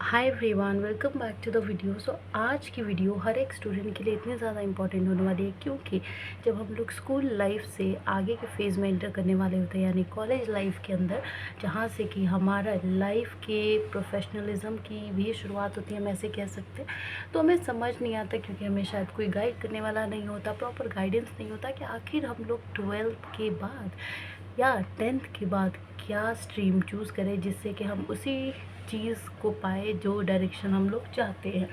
Hi everyone, welcome back to the video. आज की video हर एक स्टूडेंट के लिए इतनी ज़्यादा इंपॉर्टेंट होने वाली है क्योंकि जब हम लोग स्कूल लाइफ से आगे के फेज़ में एंटर करने वाले होते हैं, यानी कॉलेज लाइफ के अंदर, जहाँ से कि हमारा लाइफ के प्रोफेशनलिज्म की भी शुरुआत होती है, हम ऐसे कह सकते हैं। तो हमें समझ नहीं आता क्योंकि हमें शायद कोई गाइड करने वाला नहीं होता, प्रॉपर गाइडेंस नहीं होता कि आखिर हम लोग 12th के बाद या 10th के बाद क्या स्ट्रीम चूज़ करें जिससे कि हम उसी चीज़ को पाए जो डायरेक्शन हम लोग चाहते हैं।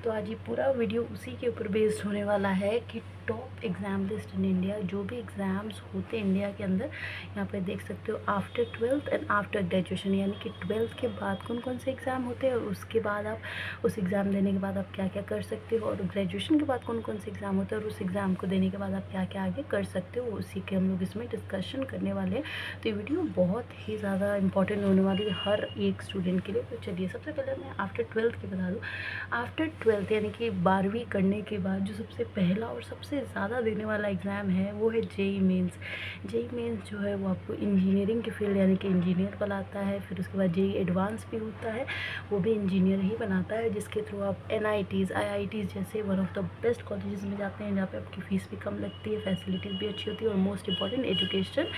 तो आज ये पूरा वीडियो उसी के ऊपर बेस्ड होने वाला है कि top exam list in India, जो भी एग्ज़ाम्स होते हैं इंडिया के अंदर, यहाँ पे देख सकते हो after 12th and after graduation, यानी कि 12th के बाद कौन कौन से एग्ज़ाम होते हैं और उसके बाद आप उस एग्ज़ाम देने के बाद आप क्या क्या कर सकते हो, और ग्रेजुएशन के बाद कौन कौन से एग्ज़ाम होते हैं और उस एग्ज़ाम को देने के बाद आप क्या क्या आगे कर सकते हो, उसी के हम लोग इसमें डिस्कशन करने वाले हैं। तो ये वीडियो बहुत ही ज़्यादा इंपॉर्टेंट होने वाली है हर एक स्टूडेंट के लिए। तो चलिए सबसे पहले मैं आफ्टर 12th की बता दूँ। आफ्टर 12th यानी कि 12वीं करने के बाद जो सबसे पहला और सबसे ज़्यादा देने वाला एग्ज़ाम है वो है जेई मेंस। जेई मेंस जो है वो आपको इंजीनियरिंग की फील्ड यानी कि इंजीनियर बनाता है। फिर उसके बाद जेई एडवांस भी होता है, वो भी इंजीनियर ही बनाता है, जिसके थ्रू आप एनआईटीज़ आईआईटीज़ जैसे one of the best colleges में जाते हैं, जहाँ पे आपकी फ़ीस भी कम लगती है, फैसिलिटीज़ भी अच्छी होती है और मोस्ट इंपॉर्टेंट एजुकेशन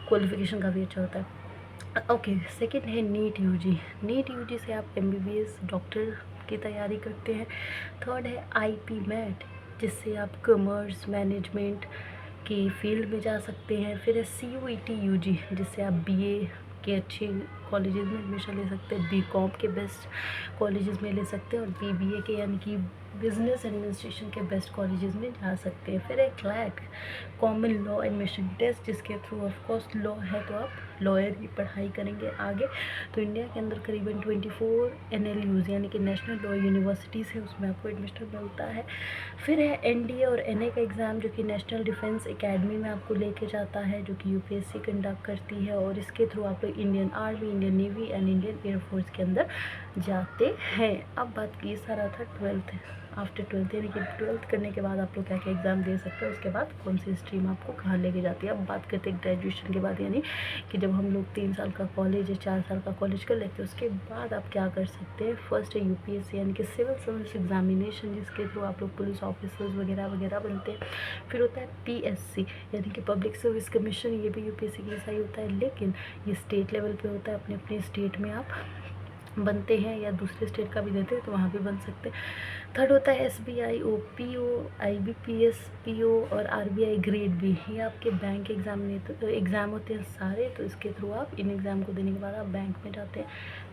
क्वालिफिकेशन का भी अच्छा होता है। ओके, सेकंड है नीट यूजी। नीट यूजी से आप एमबीबीएस डॉक्टर की तैयारी करते हैं। थर्ड है आईपी मैट, जिससे आप कॉमर्स मैनेजमेंट की फील्ड में जा सकते हैं। फिर है सीयूईटी यूजी, जिससे आप बीए के अच्छे कॉलेजेस में एडमिशन ले सकते हैं, बीकॉम के बेस्ट कॉलेजेस में ले सकते हैं और बीबीए के यानी कि बिजनेस एडमिनिस्ट्रेशन के बेस्ट कॉलेजेस में जा सकते हैं। फिर एक क्लैक कॉमन लॉ एडमिशन टेस्ट, जिसके थ्रू ऑफ कोर्स लॉ है तो आप लॉयर की पढ़ाई करेंगे आगे। तो इंडिया के अंदर करीबन 24 एनएलयूज़ यानी कि नेशनल लॉ यूनिवर्सिटीज़ है, उसमें आपको एडमिशन मिलता है। फिर है एनडीए और एनए का एग्ज़ाम, जो कि नेशनल डिफेंस एकेडमी में आपको लेके जाता है, जो कि यूपीएससी कंडक्ट करती है, और इसके थ्रू आप लोग Indian army, Indian navy and Indian air force के अंदर जाते हैं। अब बात की सारा था 12th आफ्टर 12th, यानी कि 12th करने के बाद आप लोग क्या क्या एग्ज़ाम दे सकते हैं, उसके बाद कौन सी स्ट्रीम आपको कहाँ लेके जाती है। अब बात करते हैं ग्रेजुएशन के बाद, यानी कि जब हम लोग 3 साल का कॉलेज या 4 साल का कॉलेज कर लेते हैं, उसके बाद आप क्या कर सकते हैं। फर्स्ट है यूपीएससी यानी कि सिविल सर्विस एग्जामिनेशन, जिसके थ्रू आप लोग पुलिस ऑफिसर्स वगैरह वगैरह बनते हैं। फिर होता है पीएससी यानी कि पब्लिक सर्विस कमीशन, ये भी यूपीएससी के जैसा ही होता है, लेकिन ये स्टेट लेवल पे होता है, अपने अपने स्टेट में आप बनते हैं या दूसरे स्टेट का भी देते हैं तो वहाँ भी बन सकते हैं। थर्ड होता है एसबीआई ओपीओ, आईबीपीएस पीओ और आरबीआई ग्रेड बी, ये आपके बैंक एग्ज़ाम होते हैं सारे। तो इसके थ्रू आप इन एग्ज़ाम को देने के बाद आप बैंक में जाते हैं।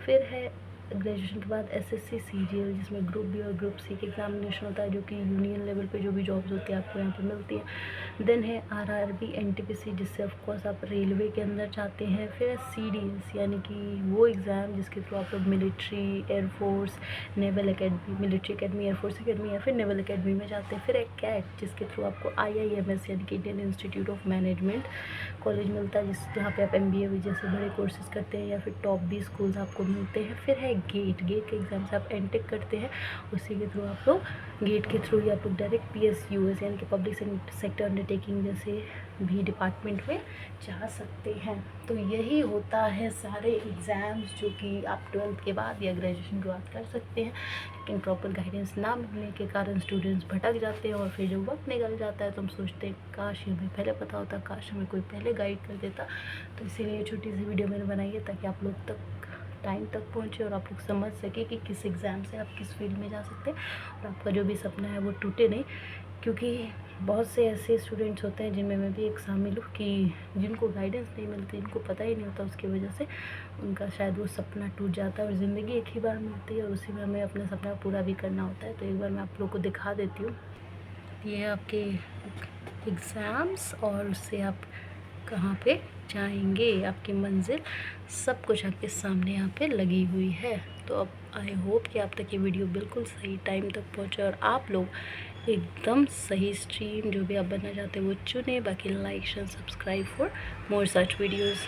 फिर है ग्रेजुएशन के बाद एसएससी सीजीएल, जिसमें ग्रुप बी और ग्रुप सी के एग्जामिनेशन होता है, जो कि यूनियन लेवल पे जो भी जॉब्स होती है आपको यहाँ पे मिलती है। देन है आरआरबी एनटीपीसी, जिससे ऑफकोर्स आप रेलवे के अंदर जाते हैं। फिर है सीडीएस यानी कि वो एग्ज़ाम जिसके थ्रू आप लोग military, air force, naval academy, military academy, air force academy या फिर नेवल एकेडमी में जाते हैं। फिर एक कैट, जिसके थ्रू आपको आईआईएमएस यानी कि Indian institute of management college मिलता है, जहाँ पे आप एमबीए भी जैसे बड़े कोर्सेज करते हैं, या फिर टॉप 20 स्कूल्स आपको मिलते हैं। फिर है गेट के एग्ज़ाम से आप एमटेक करते हैं, उसी के थ्रू आप लोग गेट के थ्रू ही आप लोग डायरेक्ट पीएसयूएस यानी कि पब्लिक सेक्टर अंडरटेकिंग जैसे भी डिपार्टमेंट में जा सकते हैं। तो यही होता है सारे एग्ज़ाम्स जो कि आप 12th के बाद या ग्रेजुएशन के बाद कर सकते हैं, लेकिन प्रॉपर गाइडेंस ना मिलने के कारण स्टूडेंट्स भटक जाते हैं और फिर जब वक्त निकल जाता है तो हम सोचते हैं काश हमें पहले पता होता, काश हमें कोई पहले गाइड कर देता। तो इसीलिए छोटी सी वीडियो मैंने बनाई है ताकि आप लोग तक टाइम तक पहुँचे और आप लोग समझ सके कि किस एग्ज़ाम से आप किस फील्ड में जा सकते हैं और आपका जो भी सपना है वो टूटे नहीं। क्योंकि बहुत से ऐसे स्टूडेंट्स होते हैं, जिनमें मैं भी एक शामिल हूँ, कि जिनको गाइडेंस नहीं मिलती, जिनको पता ही नहीं होता, उसकी वजह से उनका शायद वो सपना टूट जाता है। और ज़िंदगी एक ही बार मिलती है और उसी में हमें अपना सपना पूरा भी करना होता है। तो एक बार मैं आप लोग को दिखा देती हूँ, ये है आपके एग्ज़ाम्स और उससे आप कहाँ पे जाएंगे, आपकी मंजिल, सब कुछ आपके सामने यहाँ पे लगी हुई है। तो अब आई होप कि आप तक ये वीडियो बिल्कुल सही टाइम तक पहुँचे और आप लोग एकदम सही स्ट्रीम जो भी आप बनना चाहते हैं वो चुने। बाकी like share subscribe for more such videos.